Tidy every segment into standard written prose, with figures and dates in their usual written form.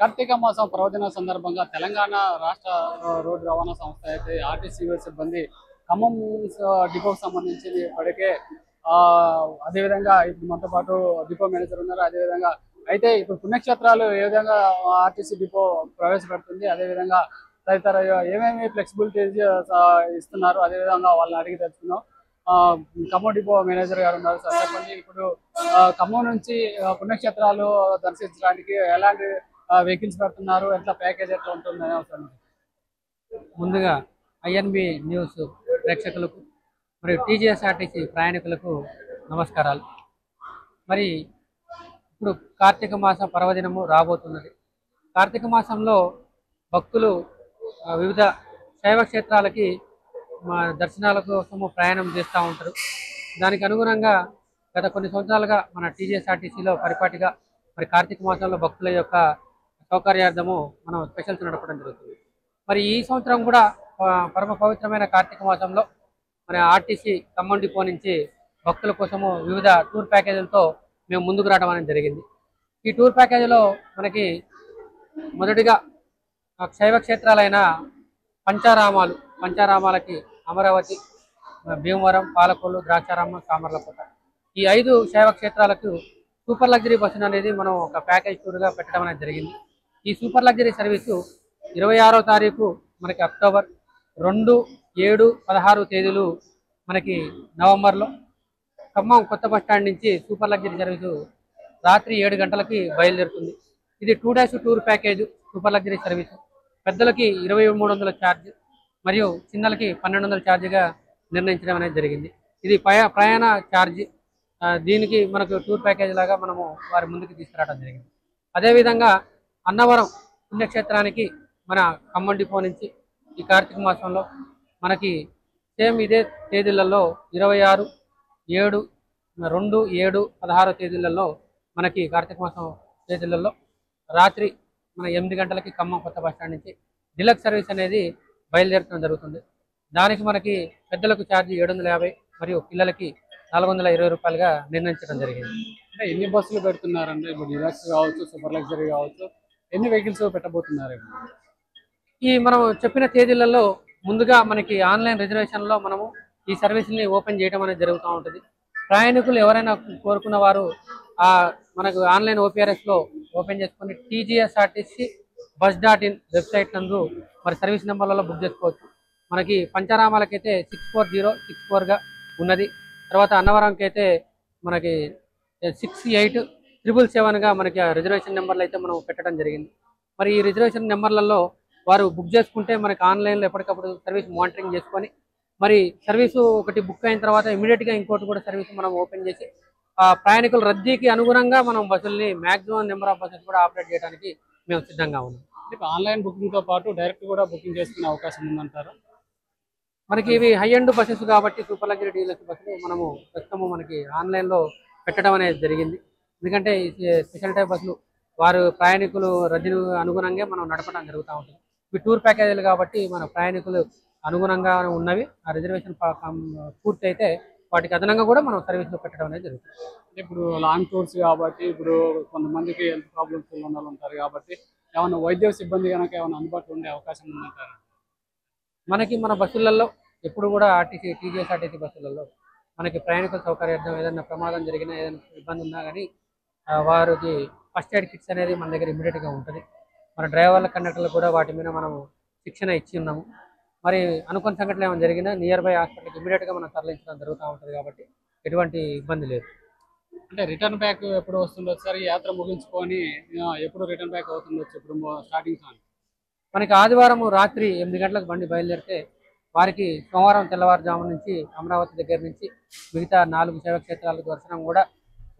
కార్తీక మాసం పర్వదిన సందర్భంగా తెలంగాణ రాష్ట్ర రోడ్డు రవాణా సంస్థ అయితే ఆర్టీసీ సిబ్బంది ఖమ్మం డిపోకు సంబంధించి ఇప్పటికే ఆ అదేవిధంగా ఇప్పుడు మనతో పాటు డిపో మేనేజర్ ఉన్నారు. అదేవిధంగా అయితే ఇప్పుడు పుణ్యక్షేత్రాలు ఏ విధంగా ఆర్టీసీ డిపో ప్రవేశపెడుతుంది, అదేవిధంగా తదితర ఏమేమి ఫ్లెక్సిబిలిటీ ఇస్తున్నారు, అదేవిధంగా వాళ్ళని అడిగి తెలుసుకున్నాం. ఖమ్మం డిపో మేనేజర్ గారు ఉన్నారు. సార్ చెప్పండి, ఇప్పుడు ఖమ్మం నుంచి పుణ్యక్షేత్రాలు దర్శించడానికి ఎలాంటి వెహికల్స్ పెడుతున్నారు, ఎట్లా ప్యాకేజ్ ఎట్లా ఉంటుంది అవసరం? ముందుగా ఐఎన్బి న్యూస్ ప్రేక్షకులకు మరియు టీజీఎస్ఆర్టీసీ ప్రయాణికులకు నమస్కారాలు. మరి ఇప్పుడు కార్తీక మాస పర్వదినము రాబోతున్నది. కార్తీక మాసంలో భక్తులు వివిధ శైవ క్షేత్రాలకి దర్శనాల కోసము ప్రయాణం చేస్తూ ఉంటారు. దానికి అనుగుణంగా గత కొన్ని సంవత్సరాలుగా మన టీజీఎస్ఆర్టీసీలో పరిపాటిగా మరి కార్తీక మాసంలో భక్తుల యొక్క సౌకర్యార్థము మనం స్పెషల్స్ నడపడం జరుగుతుంది. మరి ఈ సంవత్సరం కూడా పరమ పవిత్రమైన కార్తీక మాసంలో మరి ఆర్టీసీ ఖమ్మం డిపో నుంచి భక్తుల కోసము వివిధ టూర్ ప్యాకేజీలతో మేము ముందుకు రావడం అనేది జరిగింది. ఈ టూర్ ప్యాకేజీలో మనకి మొదటిగా శైవ క్షేత్రాలైన పంచారామాలకి అమరావతి, భీమవరం, పాలకొల్లు, ద్రాక్షారామం, సామర్లకోట ఈ 5 శైవ క్షేత్రాలకు సూపర్ లగ్జరీ బస్సును అనేది మనం ఒక ప్యాకేజ్ టూర్గా పెట్టడం అనేది జరిగింది. ఈ సూపర్ లగ్జరీ సర్వీసు 26వ తారీఖు మనకి అక్టోబర్ 2, 7, 16 తేదీలు మనకి నవంబర్లో ఖమ్మం కొత్త బస్టాండ్ నుంచి సూపర్ లగ్జరీ సర్వీసు రాత్రి 7 గంటలకి బయలుదేరుతుంది. ఇది 2 days tour package super luxury service. పెద్దలకి 2300 ఛార్జ్ మరియు చిన్నలకి 1200 ఛార్జ్గా నిర్ణయించడం అనేది జరిగింది. ఇది ప్రయాణ ఛార్జ్. దీనికి మనకు టూర్ ప్యాకేజ్ లాగా మనము వారి ముందుకు తీసుకురావడం జరిగింది. అదేవిధంగా అన్నవరం పుణ్యక్షేత్రానికి మన ఖమ్మం డిపో నుంచి ఈ కార్తీక మాసంలో మనకి సేమ్ ఇదే తేదీలలో 26, 7, 2, 7, 16 తేదీలలో మనకి కార్తీక మాసం తేదీలలో రాత్రి మన 8 గంటలకి ఖమ్మం కొత్త బస్టాండ్ నుంచి డిలక్స్ సర్వీస్ అనేది బయలుదేరడం జరుగుతుంది. దానికి మనకి పెద్దలకు ఛార్జీ 750 మరియు పిల్లలకి 420 రూపాయలుగా నిర్ణయించడం జరిగింది. అంటే ఎన్ని బస్సులు పెడుతున్నారంటే ఇప్పుడు డిలక్స్ కావచ్చు, సూపర్ లగ్జరీ కావచ్చు, ఎన్ని వెహికల్స్ పెట్టబోతున్నారు? ఈ మనం చెప్పిన తేదీలలో ముందుగా మనకి ఆన్లైన్ రిజర్వేషన్లో మనము ఈ సర్వీస్ని ఓపెన్ చేయడం అనేది జరుగుతూ ఉంటుంది. ప్రయాణికులు ఎవరైనా కోరుకున్న వారు మనకు ఆన్లైన్ ఓపీఆర్ఎస్లో ఓపెన్ చేసుకొని టీజీఎస్ఆర్టీసీ bus.in వెబ్సైట్ నందు మరి సర్వీస్ నెంబర్లలో బుక్ చేసుకోవచ్చు. మనకి పంచారామాలకైతే 64064గా ఉన్నది. తర్వాత అన్నవరంకి అయితే మనకి 6877గా మనకి రిజర్వేషన్ నెంబర్లు అయితే మనం పెట్టడం జరిగింది. మరి ఈ రిజర్వేషన్ నెంబర్లలో వారు బుక్ చేసుకుంటే మనకి ఆన్లైన్లో ఎప్పటికప్పుడు సర్వీస్ మానిటరింగ్ చేసుకొని మరి సర్వీసు ఒకటి బుక్ అయిన తర్వాత ఇమీడియట్గా ఇంకోటి కూడా సర్వీస్ మనం ఓపెన్ చేసి ప్రయాణికుల రద్దీకి అనుగుణంగా మనం బస్సుల్ని మ్యాక్సిమం నెంబర్ ఆఫ్ బస్సెస్ కూడా ఆపరేట్ చేయడానికి మేము సిద్ధంగా ఉన్నాం. ఆన్లైన్ బుకింగ్తో పాటు డైరెక్ట్ కూడా బుకింగ్ చేసుకునే అవకాశం ఉందంటారా? మనకి ఇవి హై ఎండ్ బస్సెస్ కాబట్టి సూపర్ లగ్జరీ డీలక్స్ బస్సులు మనము ప్రస్తుతము మనకి ఆన్లైన్లో పెట్టడం అనేది జరిగింది. ఎందుకంటే స్పెషల్ టైప్ బస్సులు వారు ప్రయాణికులు రద్దీకి అనుగుణంగా మనం నడపడం జరుగుతూ ఉంటుంది. ఇవి టూర్ ప్యాకేజీలు కాబట్టి మన ప్రయాణికులు అనుగుణంగా ఉన్నవి. ఆ రిజర్వేషన్ పూర్తి అయితే వాటికి అదనంగా కూడా మనం సర్వీస్లో పెట్టడం అనేది జరుగుతుంది. ఇప్పుడు లాంగ్ టూర్స్ కాబట్టి ఇప్పుడు కొంతమందికి హెల్త్ ప్రాబ్లమ్స్ ఉన్న వాళ్ళు ఉంటారు కాబట్టి ఏమైనా వైద్య సిబ్బంది కనుక ఏమైనా అందుబాటులో ఉండే అవకాశం ఉందంటారా? మనకి మన బస్సులలో ఎప్పుడు కూడా టీజీఎస్ఆర్టీసీ బస్సులలో మనకి ప్రయాణికుల సౌకర్యార్థం ఏదైనా ప్రమాదం జరిగినా ఏదైనా ఇబ్బంది ఉన్నా కానీ వారికి ఫస్ట్ ఎయిడ్ కిట్స్ అనేది మన దగ్గర ఇమీడియట్గా ఉంటుంది. మన డ్రైవర్ల కండక్టర్లు కూడా వాటి మీద మనం శిక్షణ ఇచ్చి ఉన్నాము. మరి అనుకోని సంఘటనలు ఏమైనా జరిగినా నియర్ బై హాస్పిటల్కి ఇమీడియట్గా మనం తరలించడం జరుగుతూ ఉంటుంది కాబట్టి ఎటువంటి ఇబ్బంది లేదు. అంటే రిటర్న్ బ్యాక్ ఎప్పుడు వస్తుందో సార్, యాత్ర ముగించుకొని ఎప్పుడు రిటర్న్ బ్యాక్ అవుతుండొచ్చు? ఇప్పుడు స్టార్టింగ్ మనకి ఆదివారం రాత్రి 8 గంటలకు బండి బయలుదేరితే వారికి సోమవారం తెల్లవారుజాము నుంచి అమరావతి దగ్గర నుంచి మిగతా 4 శైవ క్షేత్రాల దర్శనం కూడా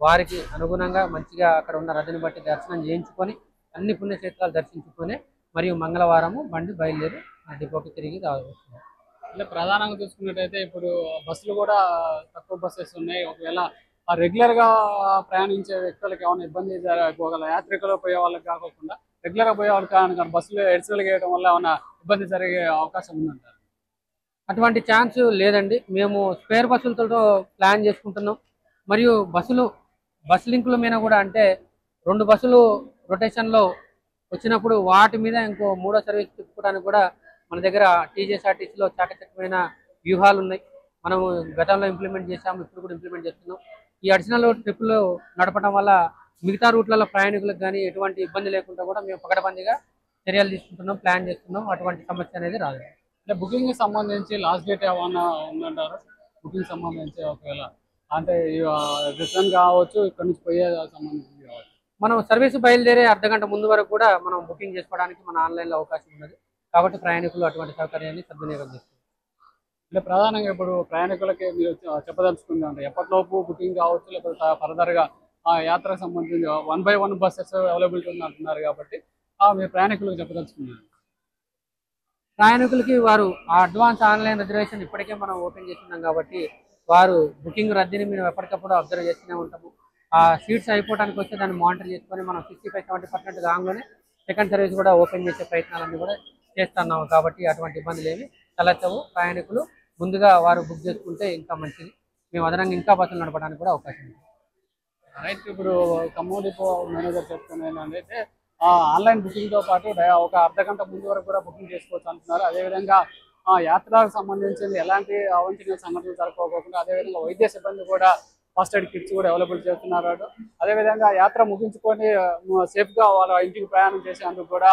వారికి అనుగుణంగా మంచిగా అక్కడ ఉన్న రద్దీని బట్టి దర్శనం చేయించుకొని అన్ని పుణ్యక్షేత్రాలు దర్శించుకొని మరియు మంగళవారము బండి బయలుదేరి డిపోకి తిరిగి రావచ్చు. అంటే ప్రధానంగా చూసుకున్నట్టయితే ఇప్పుడు బస్సులు కూడా తక్కువ బస్సెస్ ఉన్నాయి. ఒకవేళ రెగ్యులర్గా ప్రయాణించే వ్యక్తులకు ఏమైనా ఇబ్బంది జరగగల, యాత్రికులు పోయే వాళ్ళకి కాకుండా రెగ్యులర్గా పోయే వాళ్ళకి కానీ బస్సులు ఎడిసెలు వేయడం వల్ల ఏమైనా ఇబ్బంది జరిగే అవకాశం ఉందంటారు? అటువంటి ఛాన్స్ లేదండి. మేము స్పేర్ బస్సులతో ప్లాన్ చేసుకుంటున్నాం. మరియు బస్సు లింకుల మీద కూడా అంటే 2 బస్సులు రొటేషన్లో వచ్చినప్పుడు వాటి మీద ఇంకో మూడో సర్వీస్ తిప్పుకోవడానికి కూడా మన దగ్గర టీజీఎస్ఆర్టీసీలో చాకచక్యమైన వ్యూహాలు ఉన్నాయి. మనము గతంలో ఇంప్లిమెంట్ చేసాము, ఇప్పుడు కూడా ఇంప్లిమెంట్ చేస్తున్నాం. ఈ అడిషనల్ ట్రిప్పులు నడపడం వల్ల మిగతా రూట్లలో ప్రయాణికులకు కానీ ఎటువంటి ఇబ్బంది లేకుండా కూడా మేము పకడ్బందీగా చర్యలు తీసుకుంటున్నాం, ప్లాన్ చేస్తున్నాం. అటువంటి సమస్య అనేది రాదు. అంటే బుకింగ్ కి సంబంధించి లాస్ట్ డేట్ ఏమన్నా ఉందంటారు? బుకింగ్ సంబంధించి ఒకవేళ అంటే రిటర్న్ కావచ్చు, ఇక్కడ నుంచి పోయే సంబంధించి కావచ్చు, మనం సర్వీస్ బయలుదేరే అర్ధగంట ముందు వరకు కూడా మనం బుకింగ్ చేసుకోవడానికి మన ఆన్లైన్లో అవకాశం ఉన్నది. కాబట్టి ప్రయాణికులు అటువంటి సౌకర్యాన్ని సద్వినియోగం చేస్తారు. అంటే ప్రధానంగా ఇప్పుడు ప్రయాణికులకి మీరు చెప్పదలుచుకుంది అంటే ఎప్పటిలోపు బుకింగ్ కావచ్చు, లేకపోతే ఫర్దర్గా ఆ యాత్రకు సంబంధించి 1 by 1 బస్సెస్ అవైలబిలిటీ ఉంది అంటున్నారు కాబట్టి మీరు ప్రయాణికులకు చెప్పదలుచుకున్నారు. ప్రయాణికులకి వారు ఆ అడ్వాన్స్ ఆన్లైన్ రిజర్వేషన్ ఇప్పటికే మనం ఓపెన్ చేస్తున్నాం కాబట్టి వారు బుకింగ్ రద్దీని మేము ఎప్పటికప్పుడు అబ్జర్వ్ చేస్తూనే ఉంటాము. ఆ సీట్స్ అయిపోవడానికి వస్తే దాన్ని మానిటర్ చేసుకొని మనం 65-70% కాగానే సెకండ్ సర్వీస్ కూడా ఓపెన్ చేసే ప్రయత్నాలన్నీ కూడా చేస్తున్నాము. కాబట్టి అటువంటి ఇబ్బందులు ఏమి తలెత్తవు. ప్రయాణికులు ముందుగా వారు బుక్ చేసుకుంటే ఇంకా మంచిది. మేము అదనంగా ఇంకా బస్సులు నడపడానికి కూడా అవకాశం ఉంది. రైట్, ఇప్పుడు ఖమ్మం డిపో మేనేజర్ చెప్తున్నా ఏంటంటే ఆన్లైన్ బుకింగ్తో పాటు ఒక అర్ధగంట ముందు వరకు కూడా బుకింగ్ చేసుకోవచ్చు అంటున్నారు. అదేవిధంగా యాత్రకు సంబంధించి ఎలాంటి అవాంఛనీయ సంఘటనలు జరగకోకుండా అదేవిధంగా వైద్య సిబ్బంది కూడా ఫస్ట్ ఎయిడ్ కిట్స్ కూడా అవైలబుల్ చేస్తున్నారు. అదేవిధంగా యాత్ర ముగించుకొని సేఫ్గా వాళ్ళ ఇంటికి ప్రయాణం చేసేందుకు కూడా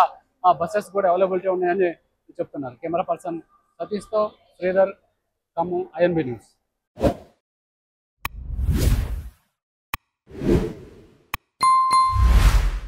బస్సెస్ కూడా అవైలబిలిటీ ఉన్నాయని చెప్తున్నారు. కెమెరా పర్సన్ సతీష్తో శ్రీధర్, ఖమ్మం, INB న్యూస్.